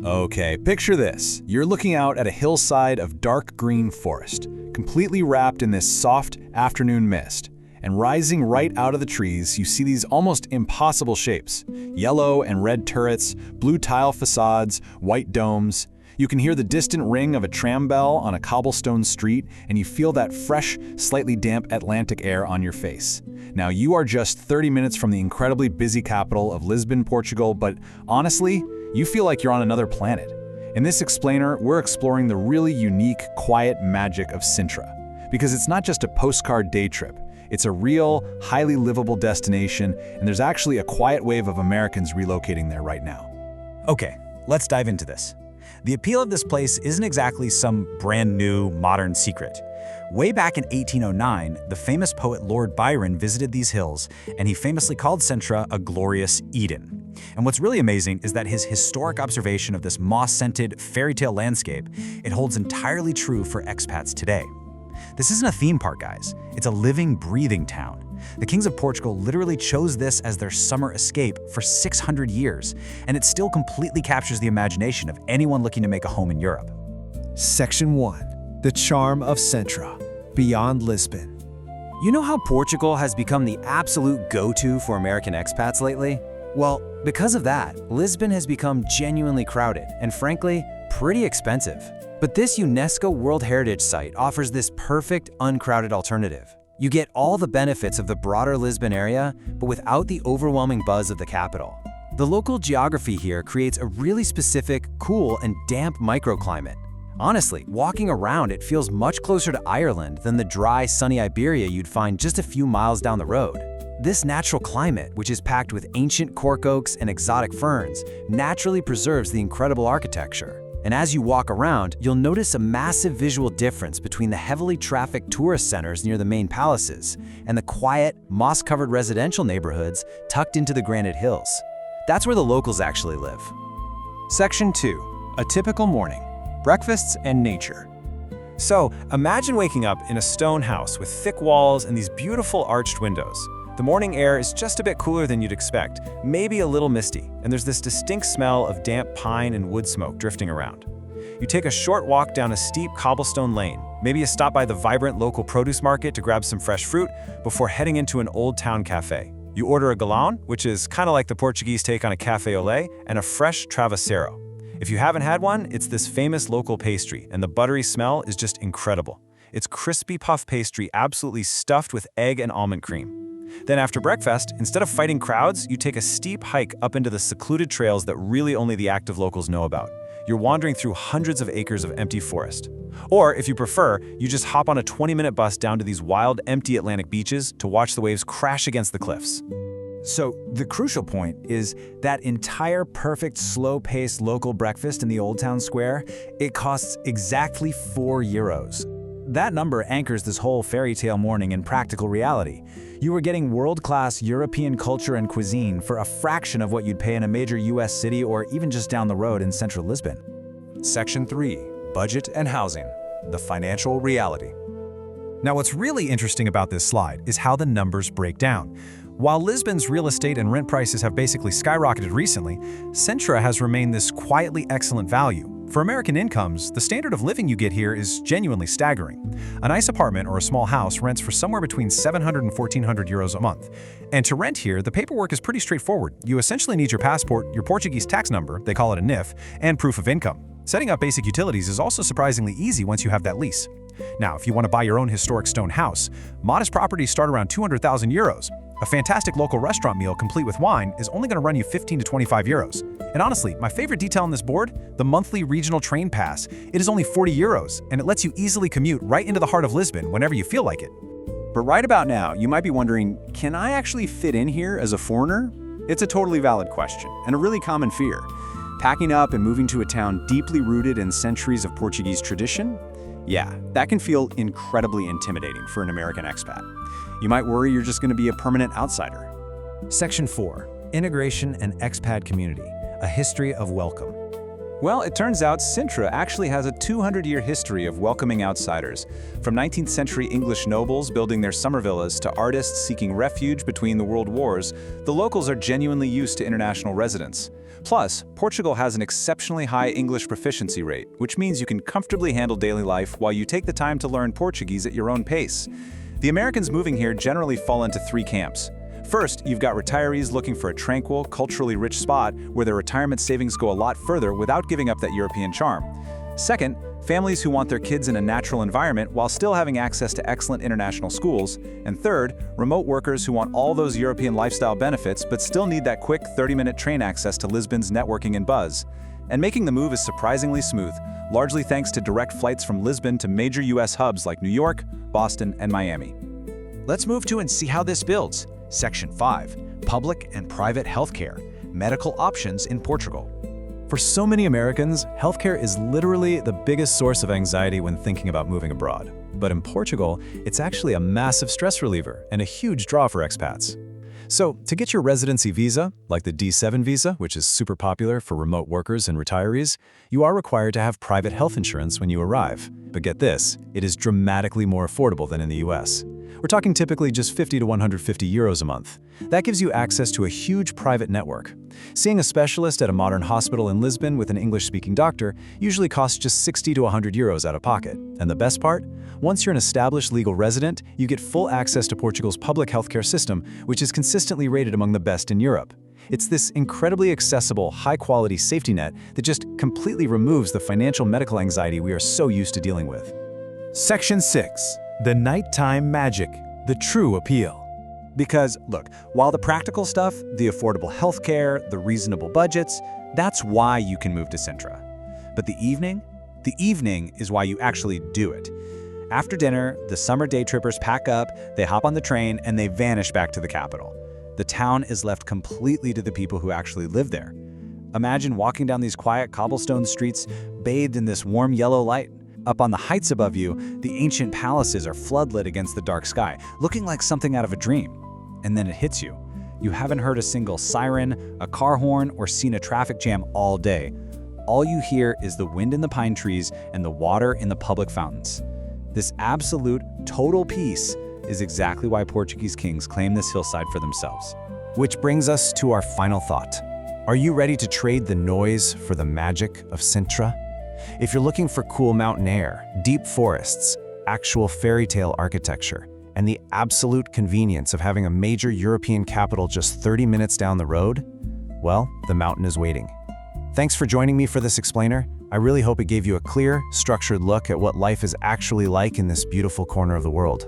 Okay, picture this. You're looking out at a hillside of dark green forest, completely wrapped in this soft afternoon mist. And rising right out of the trees, you see these almost impossible shapes. Yellow and red turrets, blue tile facades, white domes. You can hear the distant ring of a tram bell on a cobblestone street, and you feel that fresh, slightly damp Atlantic air on your face. Now, you are just 30 minutes from the incredibly busy capital of Lisbon, Portugal, but honestly, you feel like you're on another planet. In this explainer, we're exploring the really unique, quiet magic of Sintra. Because it's not just a postcard day trip. It's a real, highly livable destination, and there's actually a quiet wave of Americans relocating there right now. Okay, let's dive into this. The appeal of this place isn't exactly some brand new, modern secret. Way back in 1809, the famous poet Lord Byron visited these hills, and he famously called Sintra a glorious Eden. And what's really amazing is that his historic observation of this moss-scented fairy tale landscape, it holds entirely true for expats today. This isn't a theme park, guys. It's a living, breathing town. The kings of Portugal literally chose this as their summer escape for 600 years, and it still completely captures the imagination of anyone looking to make a home in Europe. Section 1. The charm of Sintra, beyond Lisbon. You know how Portugal has become the absolute go-to for American expats lately? Well, because of that, Lisbon has become genuinely crowded and, frankly, pretty expensive. But this UNESCO World Heritage Site offers this perfect, uncrowded alternative. You get all the benefits of the broader Lisbon area, but without the overwhelming buzz of the capital. The local geography here creates a really specific, cool, and damp microclimate. Honestly, walking around it feels much closer to Ireland than the dry, sunny Iberia you'd find just a few miles down the road. This natural climate, which is packed with ancient cork oaks and exotic ferns, naturally preserves the incredible architecture. And as you walk around, you'll notice a massive visual difference between the heavily trafficked tourist centers near the main palaces and the quiet, moss-covered residential neighborhoods tucked into the granite hills. That's where the locals actually live. Section 2. A typical morning. Breakfasts and nature. So, imagine waking up in a stone house with thick walls and these beautiful arched windows. The morning air is just a bit cooler than you'd expect, maybe a little misty, and there's this distinct smell of damp pine and wood smoke drifting around. You take a short walk down a steep cobblestone lane, maybe a stop by the vibrant local produce market to grab some fresh fruit before heading into an old town cafe. You order a galão, which is kind of like the Portuguese take on a café au lait, and a fresh travesseiro. If you haven't had one, it's this famous local pastry, and the buttery smell is just incredible. It's crispy puff pastry absolutely stuffed with egg and almond cream. Then after breakfast, instead of fighting crowds, you take a steep hike up into the secluded trails that really only the active locals know about. You're wandering through hundreds of acres of empty forest. Or, if you prefer, you just hop on a 20-minute bus down to these wild, empty Atlantic beaches to watch the waves crash against the cliffs. So the crucial point is that entire perfect slow-paced local breakfast in the Old Town Square, it costs exactly €4. That number anchors this whole fairy tale morning in practical reality. You are getting world-class European culture and cuisine for a fraction of what you'd pay in a major US city or even just down the road in central Lisbon. Section 3. Budget and housing. The financial reality. Now, what's really interesting about this slide is how the numbers break down. While Lisbon's real estate and rent prices have basically skyrocketed recently, Sintra has remained this quietly excellent value. For American incomes, the standard of living you get here is genuinely staggering. A nice apartment or a small house rents for somewhere between €700 and €1,400 a month. And to rent here, the paperwork is pretty straightforward. You essentially need your passport, your Portuguese tax number, they call it a NIF, and proof of income. Setting up basic utilities is also surprisingly easy once you have that lease. Now, if you want to buy your own historic stone house, modest properties start around €200,000. A fantastic local restaurant meal complete with wine is only going to run you €15 to €25. And honestly, my favorite detail on this board, the monthly regional train pass, it is only €40, and it lets you easily commute right into the heart of Lisbon whenever you feel like it. But right about now, you might be wondering, can I actually fit in here as a foreigner? It's a totally valid question, and a really common fear. Packing up and moving to a town deeply rooted in centuries of Portuguese tradition? Yeah, that can feel incredibly intimidating for an American expat. You might worry you're just going to be a permanent outsider. Section 4. Integration and expat community. A history of welcome. Well, it turns out Sintra actually has a 200-year history of welcoming outsiders. From 19th century English nobles building their summer villas to artists seeking refuge between the world wars, the locals are genuinely used to international residents. Plus, Portugal has an exceptionally high English proficiency rate, which means you can comfortably handle daily life while you take the time to learn Portuguese at your own pace. The Americans moving here generally fall into three camps. First, you've got retirees looking for a tranquil, culturally rich spot where their retirement savings go a lot further without giving up that European charm. Second, families who want their kids in a natural environment while still having access to excellent international schools. And third, remote workers who want all those European lifestyle benefits but still need that quick 30-minute train access to Lisbon's networking and buzz. And making the move is surprisingly smooth, largely thanks to direct flights from Lisbon to major US hubs like New York, Boston, and Miami. Let's move to and see how this builds. Section 5. Public and private healthcare. Medical options in Portugal. For so many Americans, healthcare is literally the biggest source of anxiety when thinking about moving abroad. But in Portugal, it's actually a massive stress reliever and a huge draw for expats. So, to get your residency visa, like the D7 visa, which is super popular for remote workers and retirees, you are required to have private health insurance when you arrive. But get this, it is dramatically more affordable than in the US. We're talking typically just 50 to 150 euros a month. That gives you access to a huge private network. Seeing a specialist at a modern hospital in Lisbon with an English-speaking doctor usually costs just 60 to 100 euros out of pocket. And the best part? Once you're an established legal resident, you get full access to Portugal's public healthcare system, which is consistently rated among the best in Europe. It's this incredibly accessible, high-quality safety net that just completely removes the financial medical anxiety we are so used to dealing with. Section 6. The nighttime magic, the true appeal. Because, look, while the practical stuff, the affordable healthcare, the reasonable budgets, that's why you can move to Sintra. But the evening is why you actually do it. After dinner, the summer day trippers pack up, they hop on the train, and they vanish back to the capital. The town is left completely to the people who actually live there. Imagine walking down these quiet cobblestone streets, bathed in this warm yellow light. Up on the heights above you, the ancient palaces are floodlit against the dark sky, looking like something out of a dream. And then it hits you. You haven't heard a single siren, a car horn, or seen a traffic jam all day. All you hear is the wind in the pine trees and the water in the public fountains. This absolute, total peace is exactly why Portuguese kings claim this hillside for themselves. Which brings us to our final thought. Are you ready to trade the noise for the magic of Sintra? If you're looking for cool mountain air, deep forests, actual fairy tale architecture, and the absolute convenience of having a major European capital just 30 minutes down the road, well, the mountain is waiting. Thanks for joining me for this explainer. I really hope it gave you a clear, structured look at what life is actually like in this beautiful corner of the world.